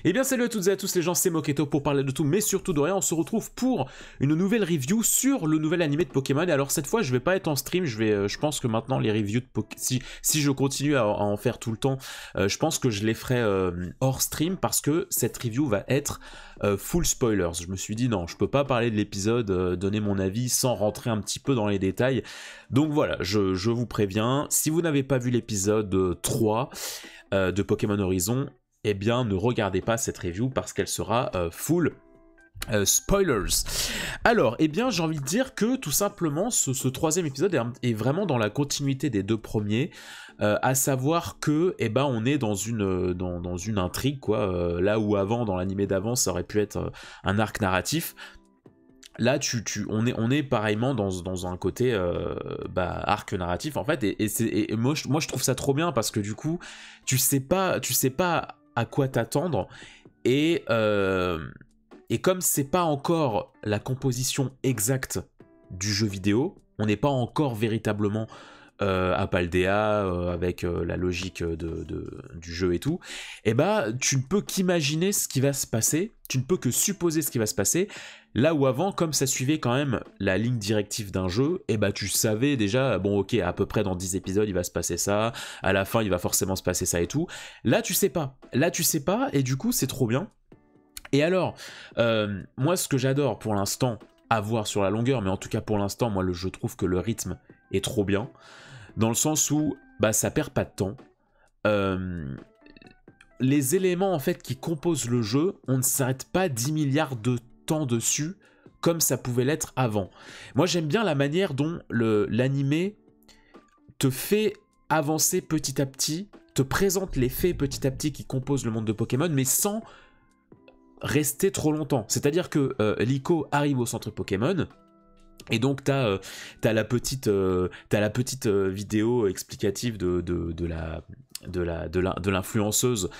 Eh bien salut à toutes et à tous les gens, c'est Moketo pour parler de tout mais surtout de rien. On se retrouve pour une nouvelle review sur le nouvel animé de Pokémon. Et alors cette fois je vais pas être en stream, je pense que maintenant les reviews de Pokémon, si je continue à en faire tout le temps, je pense que je les ferai hors stream parce que cette review va être full spoilers. Je me suis dit non, je peux pas parler de l'épisode, donner mon avis sans rentrer un petit peu dans les détails. Donc voilà, je vous préviens, si vous n'avez pas vu l'épisode 3 de Pokémon Horizon, eh bien ne regardez pas cette review parce qu'elle sera full spoilers. Alors, eh bien j'ai envie de dire que tout simplement ce troisième épisode est vraiment dans la continuité des deux premiers, à savoir que eh ben, on est dans une intrigue, quoi, là où avant, dans l'animé d'avant, ça aurait pu être un arc narratif. Là, on est pareillement dans un côté arc narratif en fait, et moi je trouve ça trop bien parce que du coup, tu sais pas à quoi t'attendre, et comme c'est pas encore la composition exacte du jeu vidéo, on n'est pas encore véritablement à Paldea avec la logique du jeu et tout, et bah tu ne peux qu'imaginer ce qui va se passer, tu ne peux que supposer ce qui va se passer, là où avant, comme ça suivait quand même la ligne directive d'un jeu, et bah tu savais déjà, bon ok, à peu près dans 10 épisodes il va se passer ça, à la fin il va forcément se passer ça et tout, là tu sais pas, et du coup c'est trop bien. Et alors, moi ce que j'adore pour l'instant, à voir sur la longueur, mais en tout cas pour l'instant, moi je trouve que le rythme est trop bien, dans le sens où bah, ça perd pas de temps. Les éléments en fait qui composent le jeu, on ne s'arrête pas 10 milliards de temps dessus, comme ça pouvait l'être avant. Moi j'aime bien la manière dont l'animé te fait avancer petit à petit, te présente les faits petit à petit qui composent le monde de Pokémon, mais sans rester trop longtemps. C'est-à-dire que Liko arrive au centre Pokémon, et donc t'as la petite vidéo explicative de l'influenceuse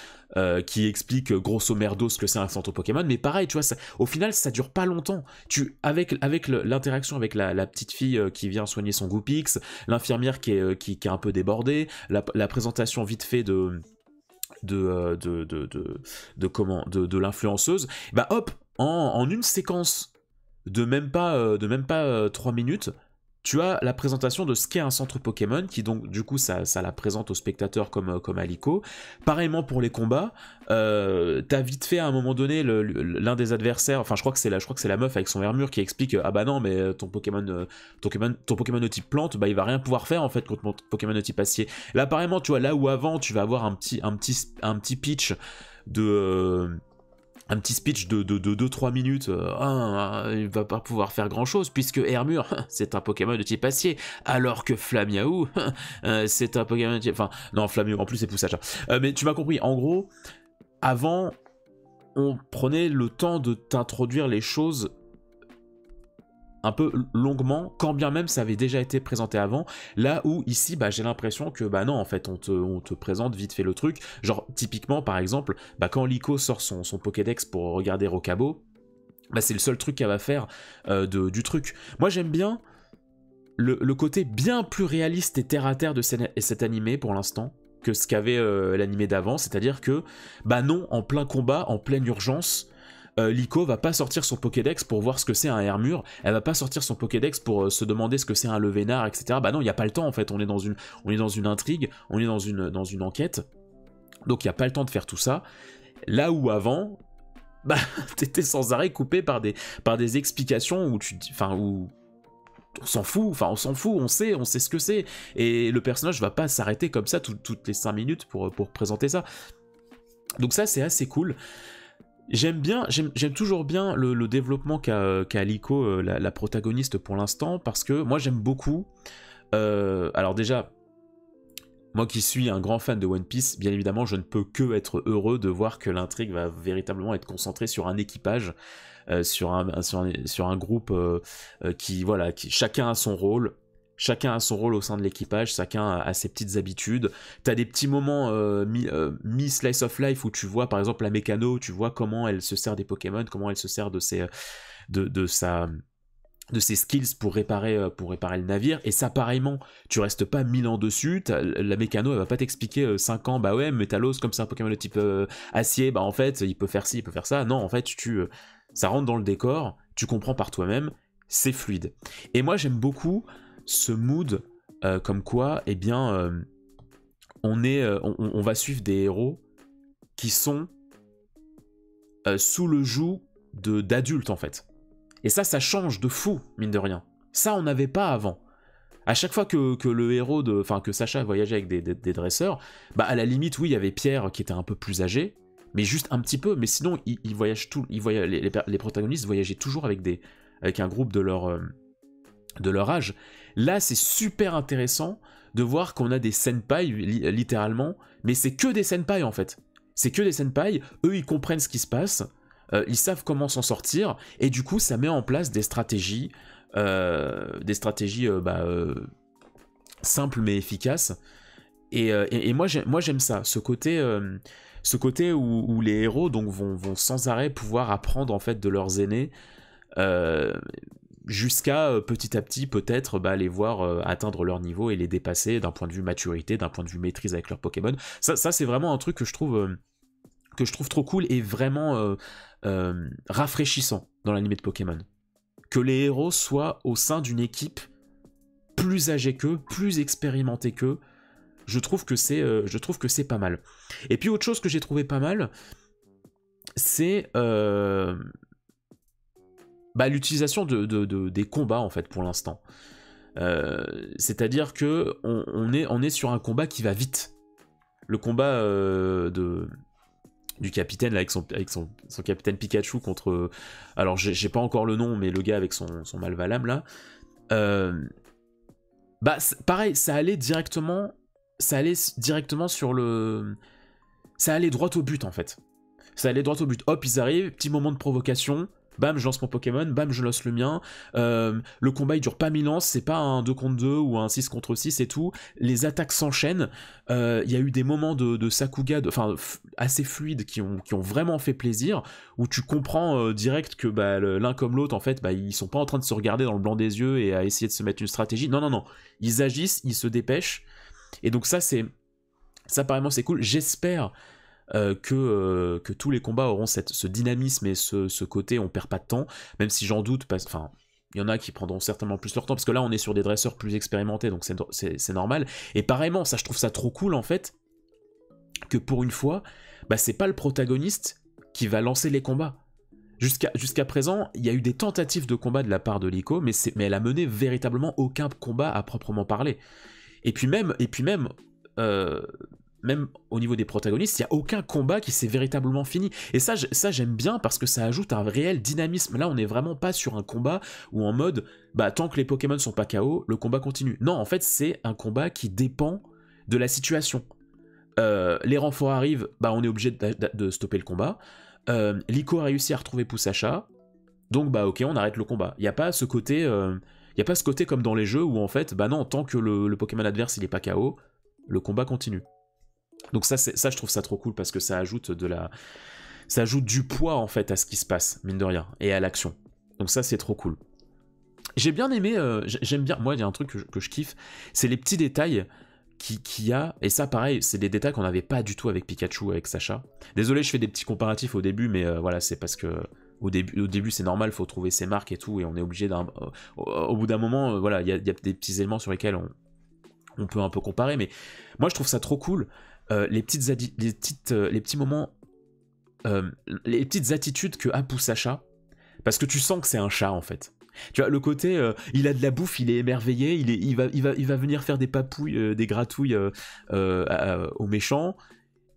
qui explique grosso merdo ce que c'est un centre Pokémon, mais pareil, tu vois, au final ça dure pas longtemps. Avec l'interaction avec la petite fille qui vient soigner son Goopix, l'infirmière qui est un peu débordée, la présentation vite fait de l'influenceuse, bah hop, en une séquence de même pas 3 minutes, tu as la présentation de ce qu'est un centre Pokémon, qui donc du coup ça la présente aux spectateurs comme à Liko. Pareillement pour les combats, t'as vite fait à un moment donné l'un des adversaires, enfin je crois que c'est la meuf avec son armure qui explique ah bah non mais ton Pokémon de type plante, bah il va rien pouvoir faire en fait contre mon Pokémon de type acier. Là apparemment tu vois, là où avant tu vas avoir un petit pitch de un petit speech de 2-3 minutes, il va pas pouvoir faire grand chose puisque Hermure c'est un Pokémon de type acier, alors que Flamiaou c'est un Pokémon de type... Enfin non, Flamiaou en plus c'est poussage, mais tu m'as compris, en gros avant on prenait le temps de t'introduire les choses un peu longuement, quand bien même ça avait déjà été présenté avant, là où ici bah, j'ai l'impression que bah non en fait on te présente vite fait le truc, genre typiquement par exemple bah, quand Liko sort son Pokédex pour regarder Rokabo, bah, c'est le seul truc qu'elle va faire du truc. Moi j'aime bien le côté bien plus réaliste et terre à terre de cet animé pour l'instant que ce qu'avait l'animé d'avant, c'est-à-dire que bah non, en plein combat, en pleine urgence, Liko va pas sortir son Pokédex pour voir ce que c'est un Hermure, elle va pas sortir son Pokédex pour se demander ce que c'est un Levénard, etc. Bah non, il n'y a pas le temps en fait, on est dans une intrigue, on est dans une enquête, donc il n'y a pas le temps de faire tout ça. Là où avant, bah t'étais sans arrêt coupé par des explications où où on s'en fout, on sait ce que c'est, et le personnage va pas s'arrêter comme ça toutes les 5 minutes pour présenter ça. Donc ça c'est assez cool. J'aime toujours bien le développement qu'a Liko, la protagoniste pour l'instant, parce que moi j'aime beaucoup. Alors déjà, moi qui suis un grand fan de One Piece, bien évidemment je ne peux que être heureux de voir que l'intrigue va véritablement être concentrée sur un équipage, sur un groupe qui chacun a son rôle. Chacun a son rôle au sein de l'équipage, chacun a ses petites habitudes. T'as des petits moments mi-slice of life où tu vois par exemple la mécano, tu vois comment elle se sert des Pokémon, comment elle se sert de de ses skills pour réparer le navire, et ça pareillement, tu restes pas 1000 ans dessus, la mécano elle va pas t'expliquer 5 ans, bah ouais, Métalos comme c'est un Pokémon de type acier, bah en fait il peut faire ci, il peut faire ça, non en fait ça rentre dans le décor, tu comprends par toi-même, c'est fluide. Et moi j'aime beaucoup ce mood comme quoi, eh bien, on va suivre des héros qui sont sous le joug d'adultes en fait. Et ça change de fou, mine de rien. Ça, on n'avait pas avant. À chaque fois que le héros, que Sacha voyageait avec des dresseurs, bah à la limite, oui, il y avait Pierre qui était un peu plus âgé, mais juste un petit peu. Mais sinon, les protagonistes voyageaient toujours avec un groupe de leur âge. Là, c'est super intéressant de voir qu'on a des senpai, littéralement, mais c'est que des senpai en fait. C'est que des senpai, eux ils comprennent ce qui se passe, ils savent comment s'en sortir, et du coup ça met en place des stratégies simples mais efficaces. Et moi j'aime ça, ce côté où les héros donc vont sans arrêt pouvoir apprendre en fait de leurs aînés, jusqu'à petit à petit peut-être les voir atteindre leur niveau et les dépasser d'un point de vue maturité, d'un point de vue maîtrise avec leurs Pokémon. Ça c'est vraiment un truc que je trouve trop cool et vraiment rafraîchissant dans l'anime de Pokémon. Que les héros soient au sein d'une équipe plus âgée qu'eux, plus expérimentée qu'eux, je trouve que c'est pas mal. Et puis autre chose que j'ai trouvé pas mal, c'est l'utilisation des combats en fait pour l'instant. C'est-à-dire que on est sur un combat qui va vite. Le combat du capitaine là, avec son capitaine Pikachu contre... alors j'ai pas encore le nom, mais le gars avec son Malvalam là. Pareil, ça allait directement sur le... Ça allait droit au but en fait. Ça allait droit au but. Hop, ils arrivent, petit moment de provocation. Bam, je lance mon Pokémon, bam, je lance le mien. Le combat il dure pas 1000 ans, c'est pas un 2 contre 2 ou un 6 contre 6 et tout. Les attaques s'enchaînent. Il y a eu des moments de Sakuga assez fluides qui ont vraiment fait plaisir, où tu comprends direct que l'un comme l'autre en fait ils sont pas en train de se regarder dans le blanc des yeux et à essayer de se mettre une stratégie. Non, ils agissent, ils se dépêchent. Et donc ça apparemment c'est cool. J'espère que tous les combats auront ce dynamisme et ce côté on perd pas de temps, même si j'en doute, il y en a qui prendront certainement plus leur temps, parce que là on est sur des dresseurs plus expérimentés, donc c'est normal. Et pareillement, ça je trouve ça trop cool en fait, que pour une fois, c'est pas le protagoniste qui va lancer les combats. Jusqu'à présent, il y a eu des tentatives de combat de la part de Liko, mais elle a mené véritablement aucun combat à proprement parler. Et puis même au niveau des protagonistes, il n'y a aucun combat qui s'est véritablement fini. Et ça j'aime bien parce que ça ajoute un réel dynamisme. Là, on n'est vraiment pas sur un combat où en mode, tant que les Pokémon sont pas KO, le combat continue. Non, en fait, c'est un combat qui dépend de la situation. Les renforts arrivent, on est obligé de stopper le combat. Liko a réussi à retrouver Poussacha, donc ok, on arrête le combat. Il n'y a pas ce côté... comme dans les jeux où en fait, non, tant que le Pokémon adverse il est pas KO, le combat continue. Donc ça je trouve ça trop cool parce que ça ajoute du poids en fait à ce qui se passe, mine de rien, et à l'action. Donc ça c'est trop cool. J'ai bien aimé, j'aime bien, moi il y a un truc que je kiffe, c'est les petits détails qu'il y a, et ça pareil, c'est des détails qu'on n'avait pas du tout avec Pikachu, avec Sacha. Désolé, je fais des petits comparatifs au début, mais voilà, c'est parce que au début c'est normal, faut trouver ses marques et tout, et on est obligé au bout d'un moment, voilà, il y a des petits éléments sur lesquels on peut un peu comparer, mais moi je trouve ça trop cool. Les petits moments, les petites attitudes que a Poussacha, parce que tu sens que c'est un chat en fait. Tu vois, le côté, il a de la bouffe, il est émerveillé, il va venir faire des papouilles, des gratouilles aux méchants.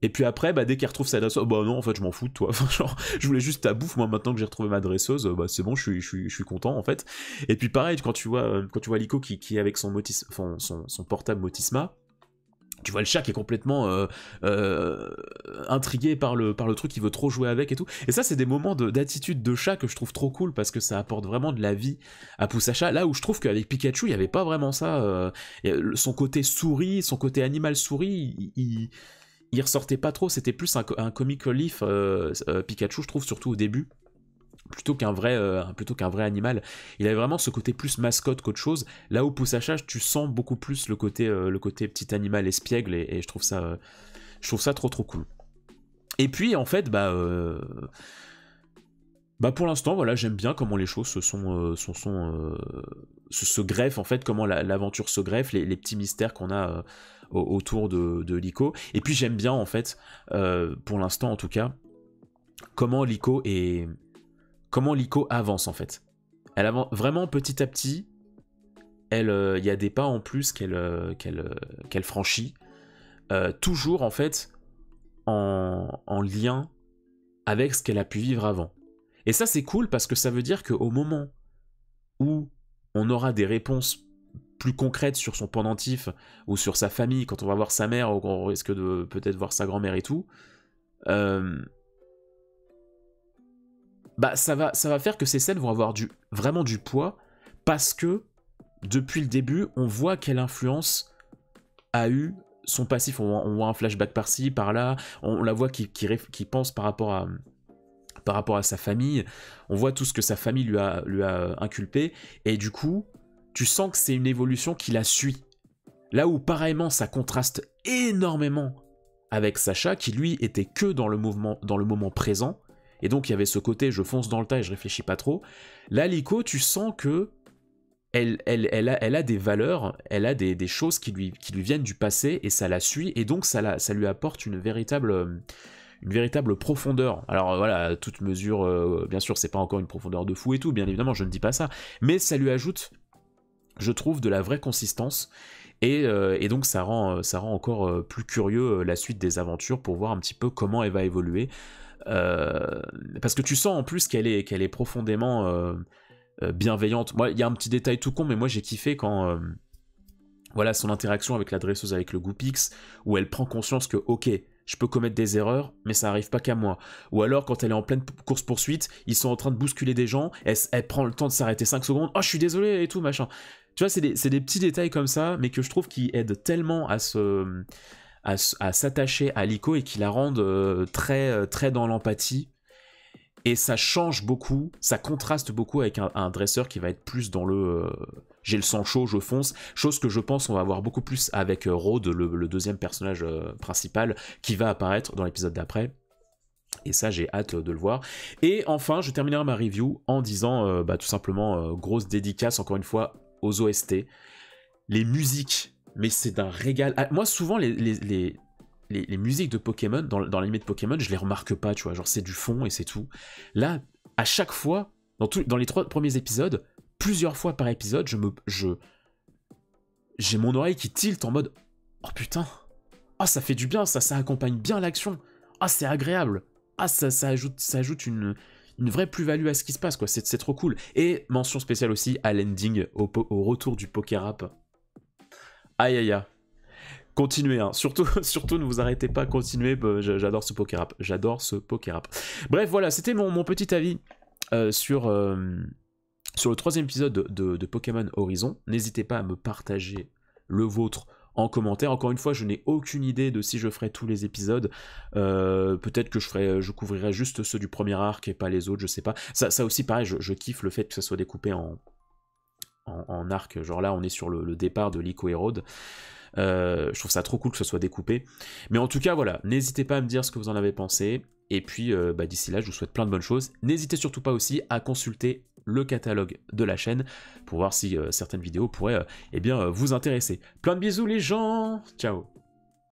Et puis après, dès qu'il retrouve sa dresseuse, non, en fait, je m'en fous de toi. Genre, je voulais juste ta bouffe, moi, maintenant que j'ai retrouvé ma dresseuse, c'est bon, je suis content, en fait. Et puis pareil, quand tu vois Liko qui est avec son portable Motisma, tu vois le chat qui est complètement intrigué par le truc, il veut trop jouer avec et tout. Et ça, c'est des moments d'attitude de chat que je trouve trop cool parce que ça apporte vraiment de la vie à Poussacha. Là où je trouve qu'avec Pikachu, il n'y avait pas vraiment ça. Son côté souris, son côté animal souris, il ressortait pas trop. C'était plus un comic relief Pikachu, je trouve, surtout au début. plutôt qu'un vrai animal. Il avait vraiment ce côté plus mascotte qu'autre chose. Là où Poussachage, tu sens beaucoup plus le côté petit animal espiègle, et je trouve ça trop trop cool. Et puis en fait, pour l'instant, voilà, j'aime bien comment les choses se greffent, en fait, comment l'aventure se greffe, les petits mystères qu'on a autour de Liko. Et puis j'aime bien, en fait, pour l'instant en tout cas, comment Liko avance, en fait. Elle avance vraiment petit à petit. Il y a des pas en plus qu'elle franchit, toujours en fait en lien avec ce qu'elle a pu vivre avant. Et ça, c'est cool parce que ça veut dire qu'au moment où on aura des réponses plus concrètes sur son pendentif ou sur sa famille, quand on va voir sa mère ou qu'on risque de peut-être voir sa grand-mère et tout, ça va faire que ces scènes vont avoir vraiment du poids, parce que depuis le début, on voit quelle influence a eu son passif. On voit un flashback par-ci, par-là, on la voit qui pense par rapport à sa famille, on voit tout ce que sa famille lui a inculpé, et du coup, tu sens que c'est une évolution qui la suit. Là où, pareillement, ça contraste énormément avec Sacha, qui lui était que dans le moment présent, et donc il y avait ce côté je fonce dans le tas et je réfléchis pas trop. Là, Liko, tu sens que elle a des valeurs, elle a des choses qui lui viennent du passé, et ça la suit, et donc ça lui apporte une véritable profondeur. Alors voilà, toute mesure, bien sûr, c'est pas encore une profondeur de fou et tout, bien évidemment, je ne dis pas ça, mais ça lui ajoute, je trouve, de la vraie consistance, et donc ça rend encore plus curieux la suite des aventures, pour voir un petit peu comment elle va évoluer, parce que tu sens en plus qu'elle est profondément bienveillante. Moi, il y a un petit détail tout con, mais moi j'ai kiffé quand voilà, son interaction avec la dresseuse avec le Goopix, où elle prend conscience que ok, je peux commettre des erreurs, mais ça arrive pas qu'à moi. Ou alors, quand elle est en pleine course-poursuite, ils sont en train de bousculer des gens, elle prend le temps de s'arrêter 5 secondes, oh je suis désolé et tout, machin. Tu vois, c'est des petits détails comme ça, mais que je trouve qui aident tellement à s'attacher à Liko, et qui la rendent très, très dans l'empathie. Et ça change beaucoup, ça contraste beaucoup avec un dresseur qui va être plus dans le j'ai le sang chaud, je fonce, chose que je pense on va avoir beaucoup plus avec Rhodes, le deuxième personnage principal, qui va apparaître dans l'épisode d'après. Et ça, j'ai hâte de le voir. Et enfin, je terminerai ma review en disant tout simplement grosse dédicace encore une fois aux OST. Les musiques, mais c'est d'un régal. Ah, moi, souvent, les musiques de Pokémon, dans l'anime de Pokémon, je les remarque pas, tu vois, genre c'est du fond et c'est tout. Là, à chaque fois, dans les 3 premiers épisodes, plusieurs fois par épisode, j'ai mon oreille qui tilte en mode oh putain, oh ça fait du bien, ça accompagne bien l'action, ah c'est agréable, ah ça ajoute une vraie plus-value à ce qui se passe, quoi, c'est trop cool. Et mention spéciale aussi à l'ending, au retour du Pokérap. Aïe aïe aïe. Continuez, hein. Surtout ne vous arrêtez pas, continuez, j'adore ce Pokérap, Bref, voilà, c'était mon petit avis sur le 3e épisode de Pokémon Horizon. N'hésitez pas à me partager le vôtre en commentaire. Encore une fois, je n'ai aucune idée de si je ferai tous les épisodes. Peut-être que je couvrirai juste ceux du premier arc et pas les autres, je sais pas. Ça aussi, pareil, je kiffe le fait que ça soit découpé en arc. Genre là, on est sur le départ de Liko et Rhodes. Je trouve ça trop cool que ce soit découpé. Mais en tout cas, voilà, n'hésitez pas à me dire ce que vous en avez pensé. Et puis, d'ici là, je vous souhaite plein de bonnes choses. N'hésitez surtout pas aussi à consulter le catalogue de la chaîne pour voir si certaines vidéos pourraient vous intéresser. Plein de bisous les gens. Ciao.